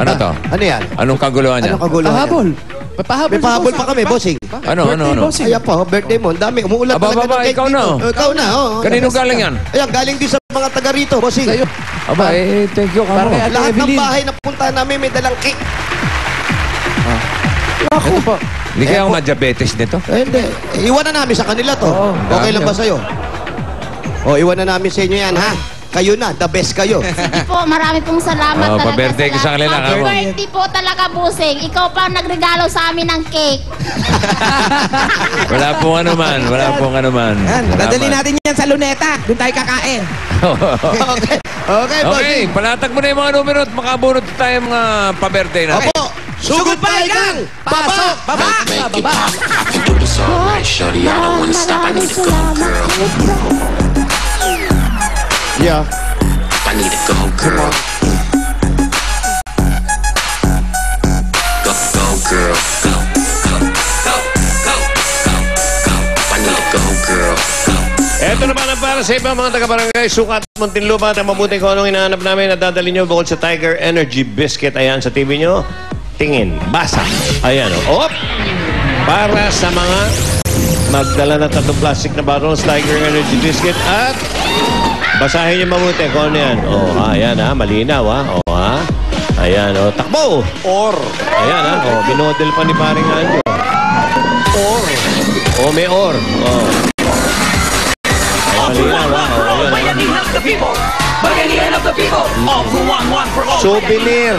Ano to? Ano yan? Anong kaguluhan niya? Anong kaguluhan Pahabol. May pahabol pa kami, bossing. Ano? Ayan po, birthday mo. Ang dami. Umuulan talaga ng cake ikaw na. dito. Ikaw na, oo. Kanino galing yan? Ayan, galing din sa mga taga rito, bossing. Sa'yo. Thank you, kamo. Lahat ng bahay na puntahan namin may dalang cake. Ito po. Hindi kaya ako ma-diabetes nito? Hindi. Iwan na namin sa kanila to. Okay lang ba sa'yo? Iwan na namin sa inyo yan, ha? Kayo na, the best kayo. Sige po, marami pong salamat talaga. Pa-birthday ka sa kanila. Happy birthday po talaga, Busing. Ikaw pa ang nagregalo sa amin ng cake. Wala pong anuman. Yan, dadali natin yan sa Luneta. Doon tayo kakain. Okay, bossing. Palatag mo na yung mga numero at makabunod tayo mga pa-birthday natin. Opo. Sugod pa igang! Pasok! Baba! Baba! Yeah. I need to go, girl. Go, girl. Go, go, go, go, go, go. I need to go, girl. Go. Ito naman ang para sa ibang mga taga-barangay, Sukat, Muntinlupa at mabuti kung anong hinahanap namin at dadali nyo bukod sa Tiger Energy Biscuit. Ayan sa TV nyo. Tingin. Basa. Ayan o. Op! Para sa mga magdala na 3 plastic na bottles, Tiger Energy Biscuit at basahin niyo mabuti kung ano yan. Ayan ha. Malinaw ha. Ayan takbo. Or. Ayan ha. Binodel pa ni paring Anjo. Or. May or. Malinaw ha. Souvenir.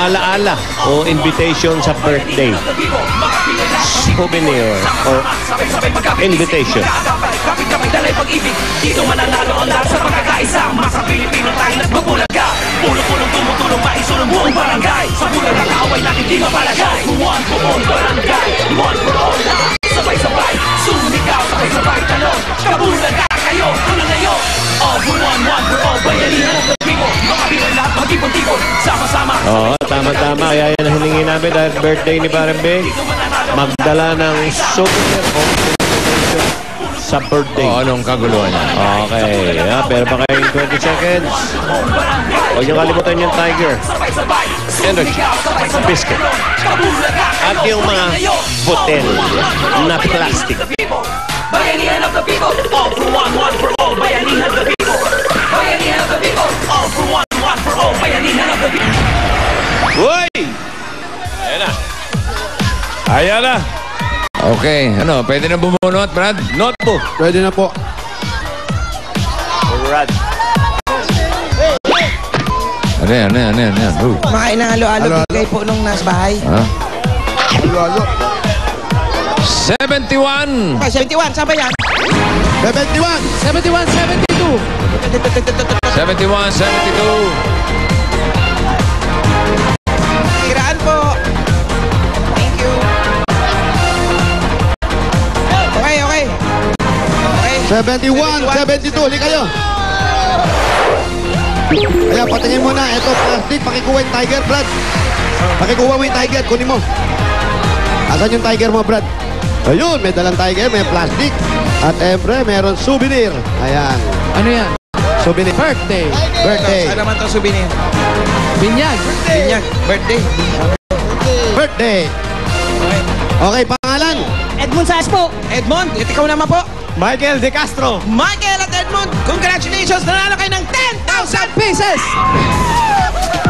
Alaala. Invitation sa birthday. Souvenir. Invitation. Dito mananalo ang lahat sa pagkakaisa. Masa Pilipino tayo nagpapulaga. Pulong-pulong tumutulong maisulong buong barangay. Sa bulan ng kaaway natin di mapalagay. One for all barangay, one for all. Sabay-sabay, sumigaw, sabay-sabay talon. Kabulaga kayo, tuloy ngayon. All for one for all. Bayanihan ng people. Makabilang lahat, mag-ipon-tipon. Sama-sama. Tama-tama. Kaya yan ang hiningi namin dahil birthday ni Barambay. Magdala ng souvenir sa birthday. Anong kaguluhan niya? Okay. Pero pa kayong 20 seconds. Huwag niyo kalimutan yung Tiger Energy Biscuit. At yung mga botel na plastic. Bayanihan of the people. All for one for all. Bayanihan of the people. Bayanihan of the people. All for one for all. Bayanihan of the people. Uy! Ayan na. Okay, pwede na bumunot, Brad? Notebook. Pwede na po. Brad. Ano? Makain na halo-halo. Bigay po nung nasa bahay. Halo-halo. 71! 71, saan ba yan? 71! 71, 72. 71, 72. Kiraan po. Thank you. Okay. 71, 72. Huli kayo. Ayan, patingin mo na. Ito, plastic. Pakikuha yung Tiger, Brad. Pakikuha mo yung Tiger. Kunin mo. Asan yung Tiger mo, Brad? Ayun, may dalang Tiger, may plastic. At every, meron souvenir. Ayan. Ano yan? Souvenir. Birthday. Birthday. Saan naman ito souvenir? Binyag. Binyag. Birthday. Birthday. Okay, pangalan? Edmond Saez po. Edmond, ikaw naman po. Michael De Castro. Michael at Edmond, congratulations! Nanalo kayo ng 10,000 pieces!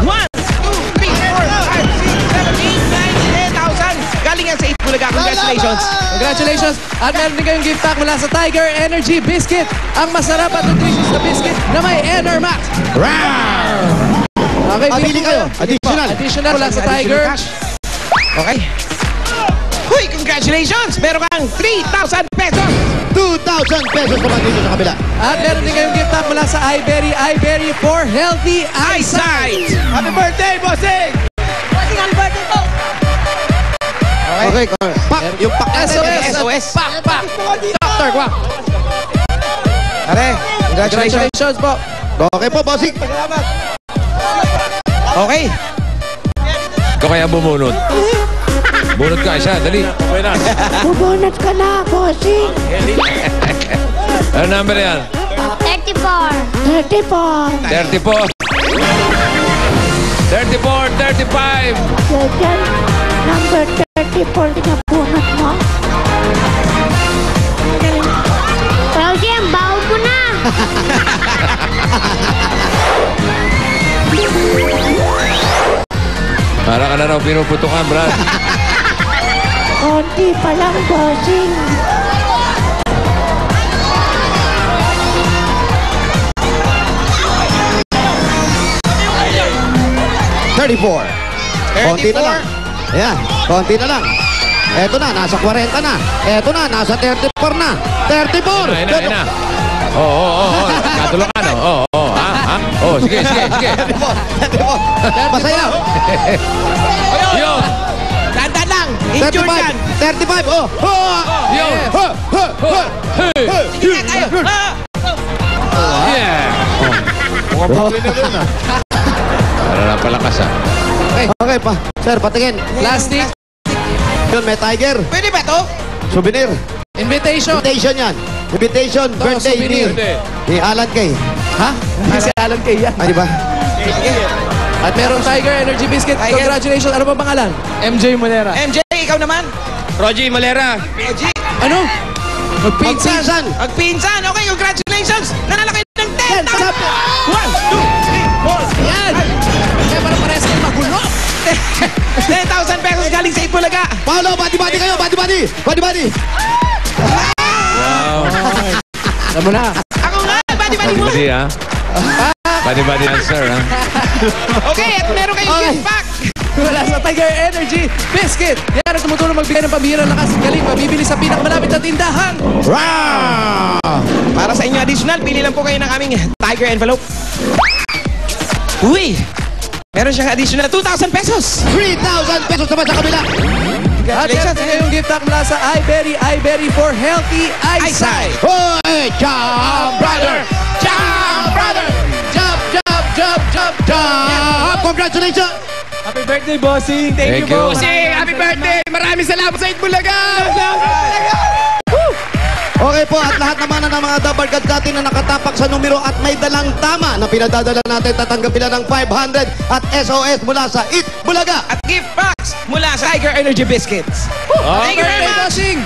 1, 2, 3, 4, 5, 6, 7, 8, 9, 10,000! Galing yan sa Itbulaga. Congratulations! Congratulations! At meron din kayong gift pack mula sa Tiger Energy Biscuit. Ang masarap at nutritious na biscuit na may Enermax. Okay, Pili kayo. Additional. Additional mula sa Tiger. Okay. Huy, congratulations! Meron kang 3,000 pesos! 2,000 pesos naman dito sa kabila. At meron din kayong gift pack mula sa iBerry for healthy eyesight! Happy birthday, bossing! Bossing, happy birthday po. Okay, pak! Yung pak SOS! Pak! Dr. Kwak! Are, congratulations po! Okay po, bossing. Okay. Ikaw kaya bumunot. Bunot ka, isa. Dali. Bubunot ka na, Bossing. Ano number yan? 34. 34. 34. 34, 35. Diyan, number 34 pinabunot mo. Rosie, ang baho mo na. Para ka na raw pinuputukan, Brad. Konti pa lang, bossing. Konti na lang. Ayan, konti na lang. Eto na, nasa 40 na. Eto na, nasa 34 na. 34! Ayun na. Oo. Katulakan, Oo. Oo, sige. 34! Masaya! Yun. Dandan lang. Injured yan. 35! Oh! Yun. Sige tayo. Yeah. Mukhang Brooklyn na dun, Para na palakas, Okay pa. Sir, patingin. Plastic. Yun, may tiger. Pwede ba to? Souvenir. Invitation. Invitation yan. Invitation, birthday souvenir. ni Alan Kay. Ha? Hindi si Alan Kay yan. Ay, di ba? At merong Tiger Energy Biscuit. Congratulations. Ano ba pangalan? MJ Molera. MJ, ikaw naman. Rogie Malera. Rogie. Ano? Magpinsan. Magpinsan. Magpinsan. Okay, congratulations. Nanalo kayo ng 10,000. 1, 2, 3, 4. Yan. Kaya parang parehas kayo magulo. 10,000 pesos galing sa Itbulaga. Paolo, bati-bati kayo. Bati-bati. Bati-bati. Wow. Alam mo na. Ako nga, badi-badi mo. Badi, Badi answer, Okay, at meron kayong gift pack. Wala sa Tiger Energy Biscuit. Yan ang tumutulong magbigay ng pambihirang lakas at galing. Mabibili sa pinakamalapit na tindahan. Para sa inyo additional, pili lang po kayo ng aming Tiger envelope. Uy! Meron siyang additional 2,000 pesos. 3,000 pesos naman sa kabila. At yan sa ngayong gift pack mula sa iBerry for healthy eyesight. Hoy! Jump, brother! Jump, brother! Jump! Congratulations! Happy birthday, bossing. Thank you. Bossing, happy birthday! Maraming salamat sa Itbulaga! Okay po, at lahat naman ng mga dabarkad natin na nakatapak sa numero at may dalang tama na pinadadala natin, tatanggapin ng 500 at SOS mula sa Itbulaga. At gift packs mula sa Tiger Energy Biscuits. Thank you very much! bossing.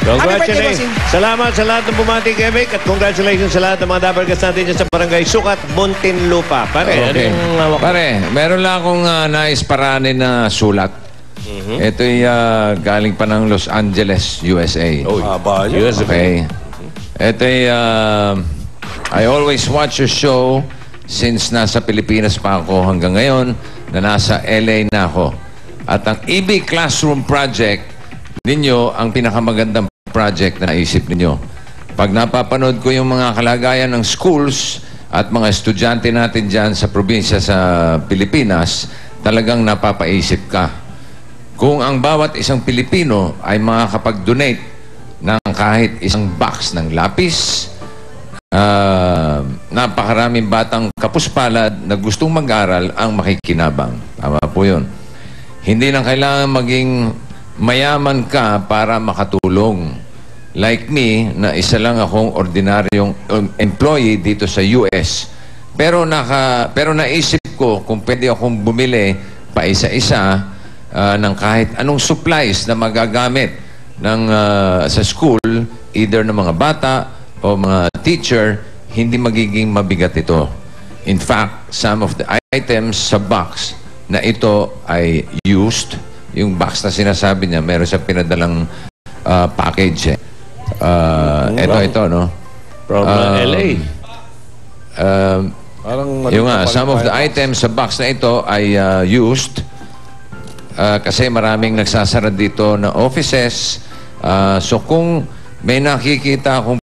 Congratulations. Salamat sa lahat ng bumati kay Vic at congratulations sa lahat ng mga dabargas natin dyan sa Barangay Sukat, Muntinlupa. Pare, Okay. anong hawak mo? Pare, meron lang akong nais paranin na sulat. Ito'y galing pa ng Los Angeles, USA. US, Okay. Ito'y I always watch your show since nasa Pilipinas pa ako hanggang ngayon na nasa LA na ako. At ang EB Classroom Project ninyo ang pinakamagandang project na naisip ninyo. Pag napapanood ko yung mga kalagayan ng schools at mga estudyante natin dyan sa probinsya sa Pilipinas, talagang napapaisip ka. Kung ang bawat isang Pilipino ay makakapag-donate ng kahit isang box ng lapis, napakaraming batang kapuspalad na gustong mag-aral ang makikinabang. Tama po yun. Hindi lang kailangan maging mayaman ka para makatulong. Like me, na isa lang akong ordinaryong employee dito sa US. Pero naisip ko kung pwede akong bumili pa isa-isa ng kahit anong supplies na magagamit sa school, either ng mga bata o mga teacher, hindi magiging mabigat ito. In fact, some of the items sa box na ito ay used. Yung box na sinasabi niya, meron siyang pinadalang package. Ito, no? From LA. Yung some of the items sa box na ito ay used kasi maraming nagsasara dito na offices. So kung may nakikita akong